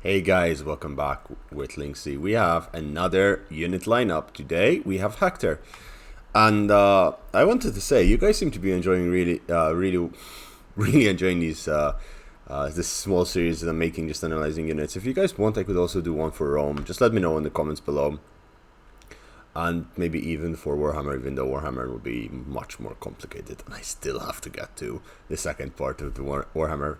Hey guys, welcome back with Linksy. We have another unit lineup. Today we have Hector. And I wanted to say, you guys seem to be enjoying really enjoying this small series that I'm making, just analyzing units. If you guys want, I could also do one for Rome. Just let me know in the comments below. And maybe even for Warhammer, even though Warhammer will be much more complicated. And I still have to get to the second part of the Warhammer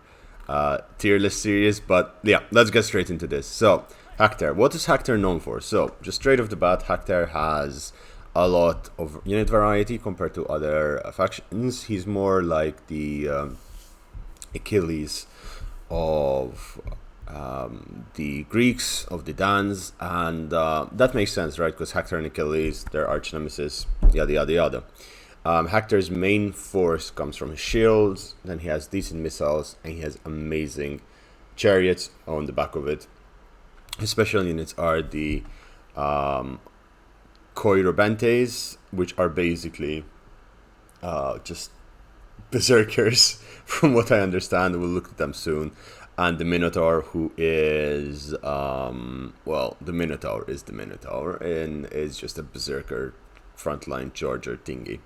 tier list series. But yeah, let's get straight into this. So, Hector. What is Hector known for? So, just straight off the bat, Hector has a lot of unit variety compared to other factions. He's more like the Achilles of the Greeks, of the Danes, and that makes sense, right? Because Hector and Achilles, they're arch nemesis, yada yada yada. Hector's main force comes from his shields, then he has decent missiles, and he has amazing chariots on the back of it. His special units are the Coirobentes, which are basically just berserkers, from what I understand. We'll look at them soon. And the Minotaur, who is, well, the Minotaur is the Minotaur, and is just a berserker frontline charger thingy.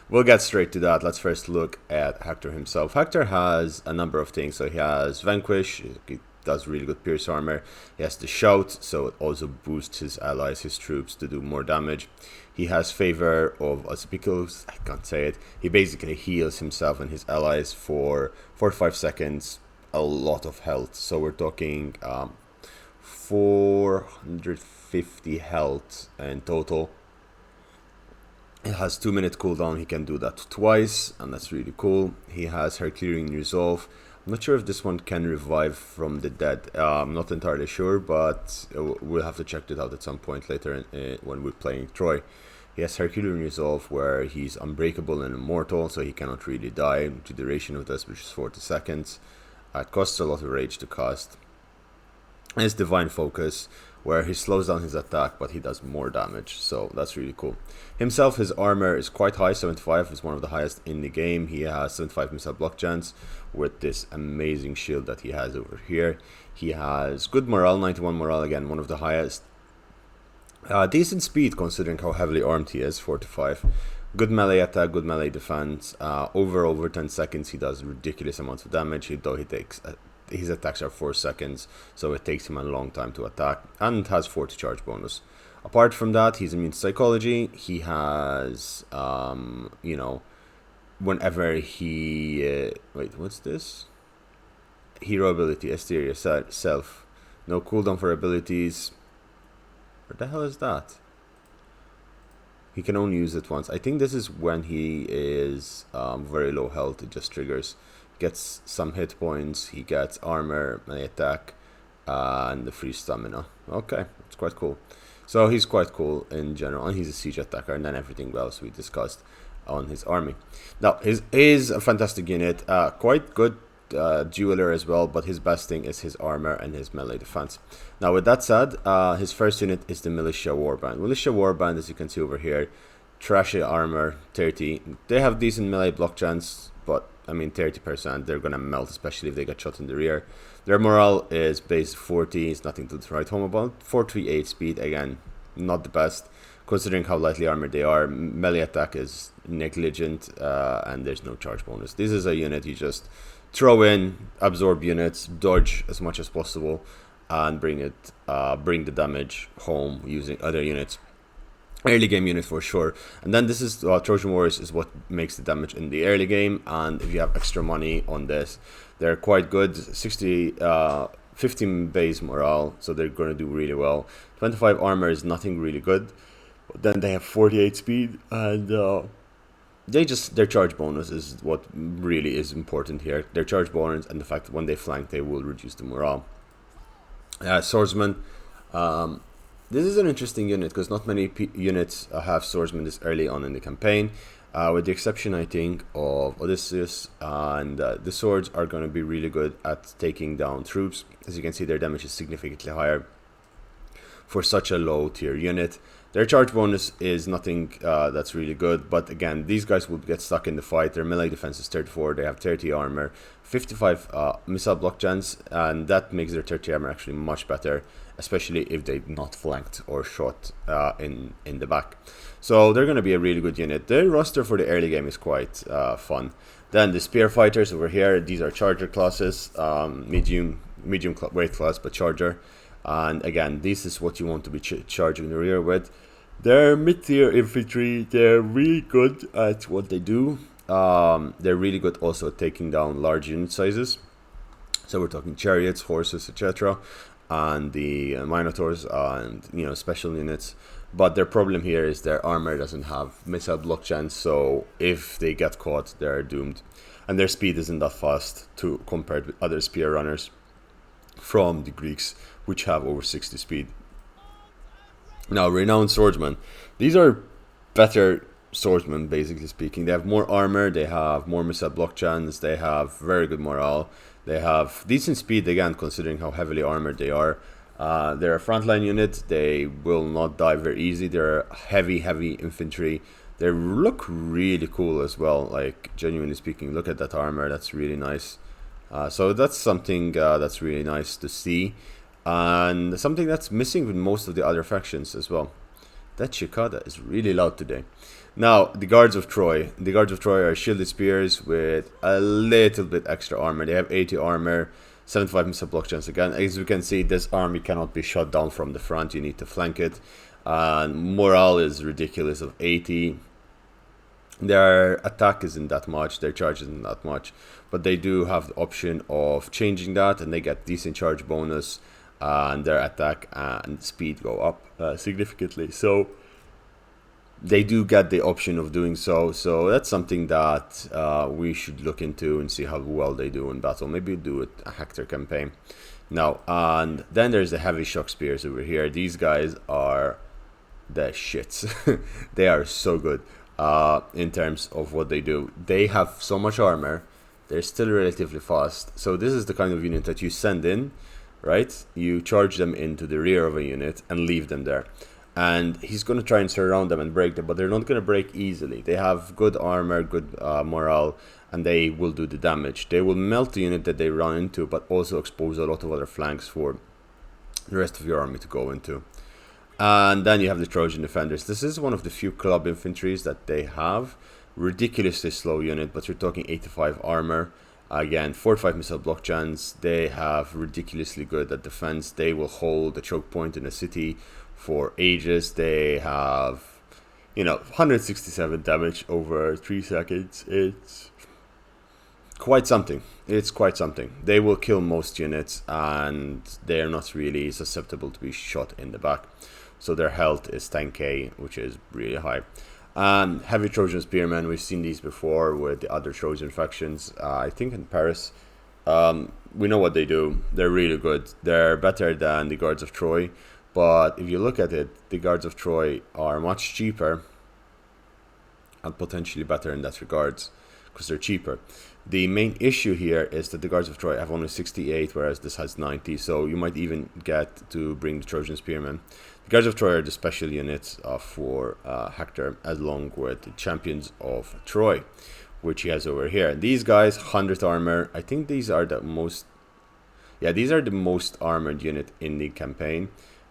We'll get straight to that. Let's first look at Hector himself. Hector has a number of things. So he has Vanquish, he does really good pierce armor. He has the Shout, so it also boosts his allies, his troops, to do more damage. He has Favor of Auspicals, I can't say it. He basically heals himself and his allies for 4 to 5 seconds, a lot of health. So we're talking 450 health in total. It has 2-minute cooldown. He can do that twice, and that's really cool. He has Herculean Resolve. I'm not sure if this one can revive from the dead. I'm not entirely sure, but we'll have to check it out at some point later when we're playing Troy. He has Herculean Resolve, where he's unbreakable and immortal, so he cannot really die. The duration of this, which is 40 seconds. It costs a lot of rage to cast. And his Divine Focus, where he slows down his attack, but he does more damage, so that's really cool. Himself, his armor is quite high, 75 is one of the highest in the game. He has 75 missile block chance with this amazing shield that he has over here. He has good morale, 91 morale, again, one of the highest. Decent speed considering how heavily armed he is, 45. Good melee attack, good melee defense. Over 10 seconds he does ridiculous amounts of damage, though he takes... his attacks are 4 seconds, so it takes him a long time to attack, and has 40 charge bonus. Apart from that, he's immune to psychology. He has, you know, whenever he... wait, what's this? Hero ability, Exterior Self. No cooldown for abilities. What the hell is that? He can only use it once. I think this is when he is very low health, it just triggers. Gets some hit points, he gets armor, melee attack, and the free stamina. Okay, it's quite cool. So he's quite cool in general, and he's a siege attacker, and then everything else we discussed on his army. Now, his is a fantastic unit, quite good dueler as well, but his best thing is his armor and his melee defense. Now, with that said, his first unit is the Militia Warband. Militia Warband, as you can see over here, trashy armor, 30. They have decent melee block chance, but I mean 30%, they're gonna melt, especially if they get shot in the rear. Their morale is base 40, it's nothing to write home about. 438 speed, again, not the best, considering how lightly armored they are. Melee attack is negligent, and there's no charge bonus. This is a unit you just throw in, absorb units, dodge as much as possible, and bring the damage home using other units. Early game unit for sure. And then this is Trojan Warriors is what makes the damage in the early game, and if you have extra money on this, they're quite good. 15 base morale, so they're going to do really well. 25 armor is nothing really good, but then they have 48 speed, and their charge bonus is what really is important here. Their charge bonus and the fact that when they flank they will reduce the morale. Swordsman, this is an interesting unit because not many units have swordsmen this early on in the campaign, with the exception, I think, of Odysseus, and the swords are going to be really good at taking down troops. As you can see, their damage is significantly higher. for such a low tier unit. Their charge bonus is nothing that's really good, but again, these guys will get stuck in the fight. Their melee defense is 34, they have 30 armor, 55 missile block chance, and that makes their 30 armor actually much better, especially if they're not flanked or shot in the back. So they're going to be a really good unit. Their roster for the early game is quite fun. Then the spear fighters over here, these are charger classes, medium weight class, but charger. And again, this is what you want to be charging the rear with. They're mid-tier infantry. They're really good at what they do. They're really good also at taking down large unit sizes. So we're talking chariots, horses, etc. And the Minotaurs and special units. But their problem here is their armor doesn't have missile block chance. So if they get caught, they're doomed. And their speed isn't that fast compared with other spear runners from the Greeks, which have over 60 speed. Now, renowned swordsmen. These are better swordsmen, basically speaking. They have more armor, they have more missile block chance, they have very good morale, they have decent speed, again, considering how heavily armored they are. They're a frontline unit, they will not die very easy. They're heavy infantry. They look really cool as well, like, genuinely speaking. Look at that armor, that's really nice. So that's something that's really nice to see, and something that's missing with most of the other factions as well. That cicada is really loud today. Now, the Guards of Troy. The Guards of Troy are shielded spears with a little bit extra armor. They have 80 armor, 75 missile block chance. Again, as you can see, this army cannot be shot down from the front. You need to flank it. Morale is ridiculous of 80. Their attack isn't that much, their charge isn't that much, but they do have the option of changing that, and they get decent charge bonus, and their attack and speed go up significantly. So they do get the option of doing so. So that's something that we should look into and see how well they do in battle. Maybe do a Hector campaign. Now, and then there's the heavy shock spears over here. These guys are the shits. They are so good. In terms of what they do. They have so much armor, they're still relatively fast, so this is the kind of unit that you send in, right? You charge them into the rear of a unit and leave them there, and he's going to try and surround them and break them, but they're not going to break easily. They have good armor, good morale, and they will do the damage. They will melt the unit that they run into, but also expose a lot of other flanks for the rest of your army to go into. And then you have the Trojan Defenders. This is one of the few club infantries that they have. Ridiculously slow unit, but you're talking 85 armor. Again, 45 missile block chance. They have ridiculously good at defense. They will hold the choke point in a city for ages. They have, 167 damage over 3 seconds. It's quite something. It's quite something. They will kill most units, and they're not really susceptible to be shot in the back. So their health is 10k, which is really high. And heavy Trojan Spearmen, we've seen these before with the other Trojan factions. I think in Paris. We know what they do. They're really good. They're better than the Guards of Troy. But if you look at it, the Guards of Troy are much cheaper and potentially better in that regards because they're cheaper. The main issue here is that the Guards of Troy have only 68, whereas this has 90, so you might even get to bring the Trojan Spearmen. The Guards of Troy are the special units for Hector, along with the Champions of Troy, which he has over here. These guys, 100 armor. I think these are the most... Yeah, these are the most armored unit in the campaign,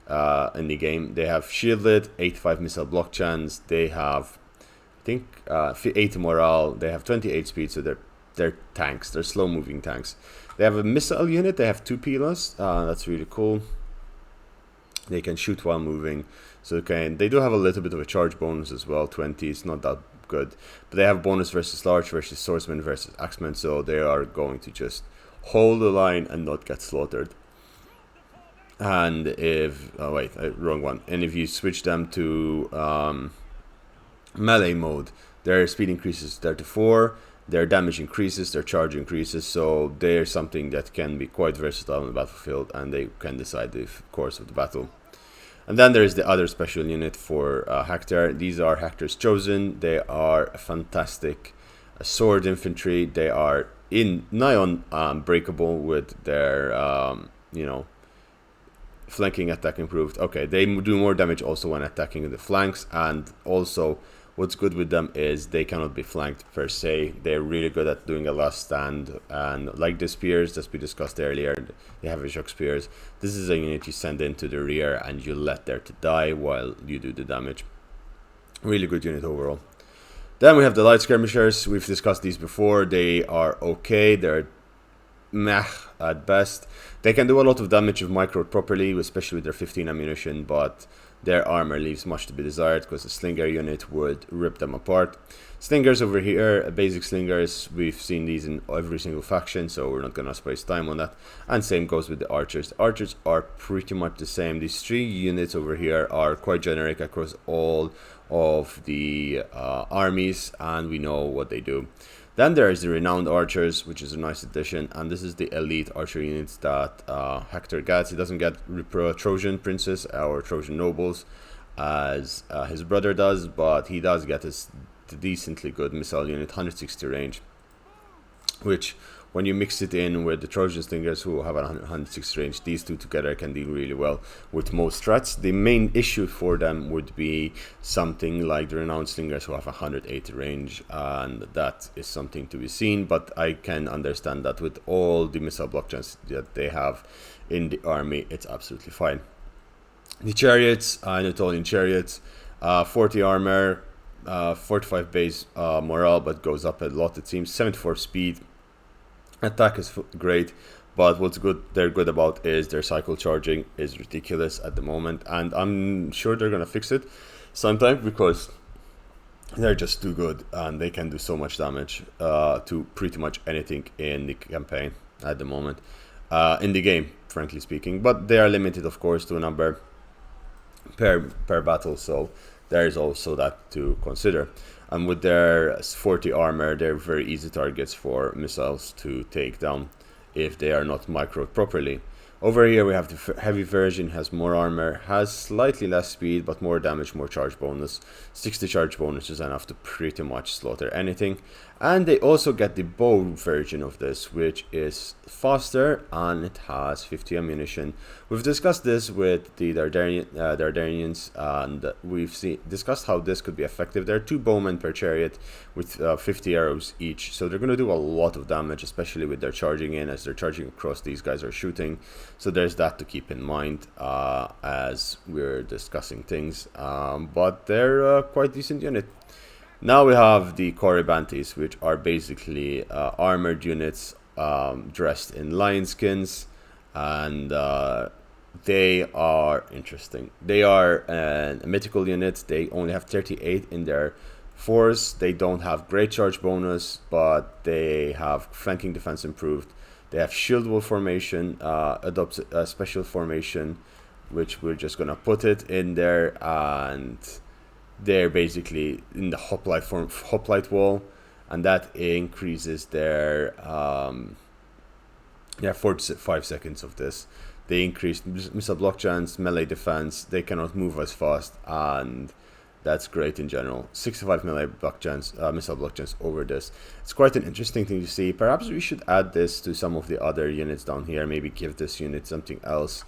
in the game. They have shielded, 85 missile block chance. They have, I think, 80 morale. They have 28 speed, so they're tanks. They're slow-moving tanks. They have a missile unit. They have 2 pilas. That's really cool. They can shoot while moving. So they do have a little bit of a charge bonus as well. 20. It's not that good. But they have bonus versus large versus swordsman versus axemen. So they are going to just hold the line and not get slaughtered. And if... Oh, wait. Wrong one. And if you switch them to melee mode, their speed increases 34. Their damage increases, their charge increases, so they're something that can be quite versatile on the battlefield, and they can decide the course of the battle. And then there's the other special unit for Hector. These are Hector's Chosen. They are a fantastic sword infantry. They are nigh on unbreakable with their, Flanking attack improved. Okay, they do more damage also when attacking the flanks, and also what's good with them is they cannot be flanked per se. They're really good at doing a last stand, and like the spears that we discussed earlier, they have shock spears. This is a unit you send into the rear and you let there to die while you do the damage. Really good unit overall. Then we have the light skirmishers. We've discussed these before. They are okay. They're meh at best. They can do a lot of damage if microed properly, especially with their 15 ammunition, but their armor leaves much to be desired because the slinger unit would rip them apart. Slingers over here, basic slingers, we've seen these in every single faction, so we're not gonna waste time on that. And same goes with the archers. The archers are pretty much the same. These three units over here are quite generic across all of the armies, and we know what they do. Then there is the renowned archers, which is a nice addition, and this is the elite archer units that Hector gets. He doesn't get Trojan princes or Trojan nobles as his brother does, but he does get his decently good missile unit, 160 range, which when you mix it in with the Trojan slingers who have a 160 range, these two together can deal really well with most threats. The main issue for them would be something like the renowned slingers who have 180 range, and that is something to be seen, but I can understand that with all the missile blockchains that they have in the army, it's absolutely fine. The chariots, Anatolian chariots, 40 armor, 45 base morale, but goes up a lot it seems, 74 speed. Attack is great, but what's they're good about is their cycle charging is ridiculous at the moment, and I'm sure they're gonna fix it sometime because they're just too good and they can do so much damage to pretty much anything in the campaign at the moment, in the game, frankly speaking. But they are limited, of course, to a number per battle, so there is also that to consider. And with their 40 armor, they're very easy targets for missiles to take down if they are not microed properly. Over here we have the heavy version, has more armor, has slightly less speed, but more damage, more charge bonus. 60 charge bonus is enough to pretty much slaughter anything. And they also get the bow version of this, which is faster and it has 50 ammunition. We've discussed this with the Dardanians, and we've discussed how this could be effective. There are 2 bowmen per chariot with 50 arrows each, so they're going to do a lot of damage, especially with their charging in. As they're charging across, these guys are shooting, so there's that to keep in mind as we're discussing things, but they're quite decent unit. Now we have the Corybantes, which are basically armored units dressed in lion skins, and they are interesting. They are a mythical unit. They only have 38 in their force. They don't have great charge bonus, but they have flanking defense improved. They have shield wall formation, adopts a special formation, which we're just gonna put it in there, and they're basically in the hoplite wall, and that increases their 45 seconds of this. They increase missile block chance, melee defense. They cannot move as fast, and that's great in general. 65 melee block chance, missile block chance over this. It's quite an interesting thing to see. Perhaps we should add this to some of the other units down here. Maybe give this unit something else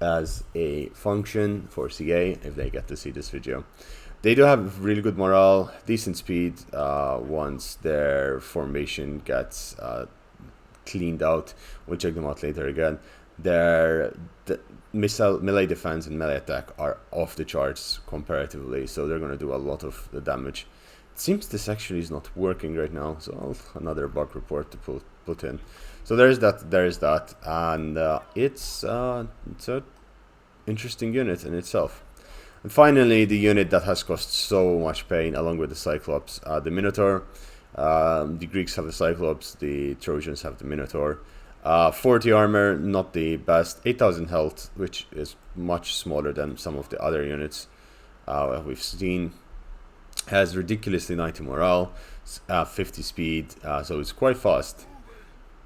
as a function for CA if they get to see this video. They do have really good morale, decent speed once their formation gets cleaned out. We'll check them out later again. Their melee defense and melee attack are off the charts comparatively, so they're going to do a lot of the damage. It seems this actually is not working right now, so another bug report to put in. So there's that, and it's an interesting unit in itself. And finally, the unit that has caused so much pain, along with the Cyclops, the Minotaur. The Greeks have the Cyclops, the Trojans have the Minotaur. 40 armor, not the best. 8,000 health, which is much smaller than some of the other units we've seen. Has ridiculously 90 morale, 50 speed, so it's quite fast.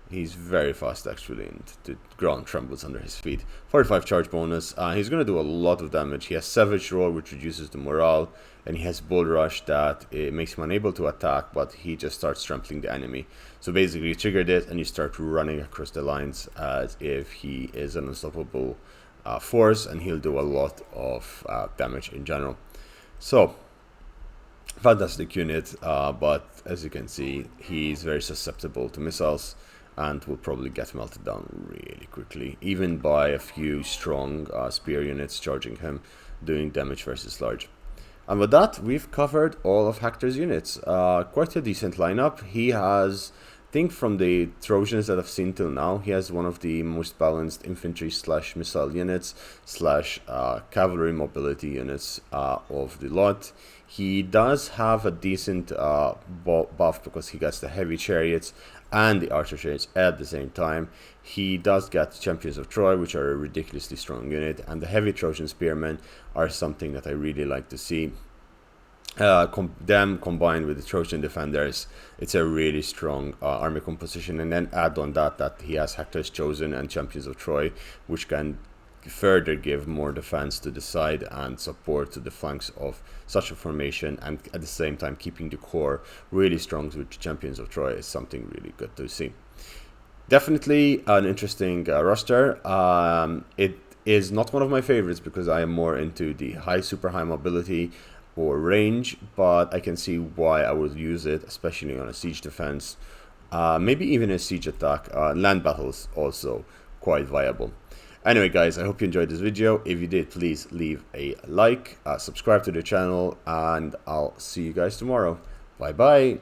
He's very fast actually, and the ground trembles under his feet. 45 charge bonus. He's going to do a lot of damage. He has Savage Roar, which reduces the morale, and he has Bull Rush that makes him unable to attack, but he just starts trampling the enemy. So basically you trigger this and you start running across the lines as if he is an unstoppable force, and he'll do a lot of damage in general. So, fantastic unit, but as you can see, he's very susceptible to missiles and will probably get melted down really quickly, even by a few strong spear units charging him, doing damage versus large. And with that, we've covered all of Hector's units. Quite a decent lineup. He has, I think from the Trojans that I've seen till now, he has one of the most balanced infantry slash missile units slash cavalry mobility units of the lot. He does have a decent buff because he gets the heavy chariots and the archer chariots at the same time. He does get Champions of Troy, which are a ridiculously strong unit, and the heavy Trojan spearmen are something that I really like to see. Them combined with the Trojan defenders, it's a really strong army composition. And then add on that he has Hector's Chosen and Champions of Troy, which can further give more defense to the side and support to the flanks of such a formation, and at the same time keeping the core really strong with Champions of Troy is something really good to see. Definitely an interesting roster. It is not one of my favorites because I am more into the super high mobility or range, but I can see why I would use it, especially on a siege defense, maybe even a siege attack. Land battles also quite viable. Anyway guys, I hope you enjoyed this video. If you did, please leave a like, subscribe to the channel, and I'll see you guys tomorrow. Bye bye.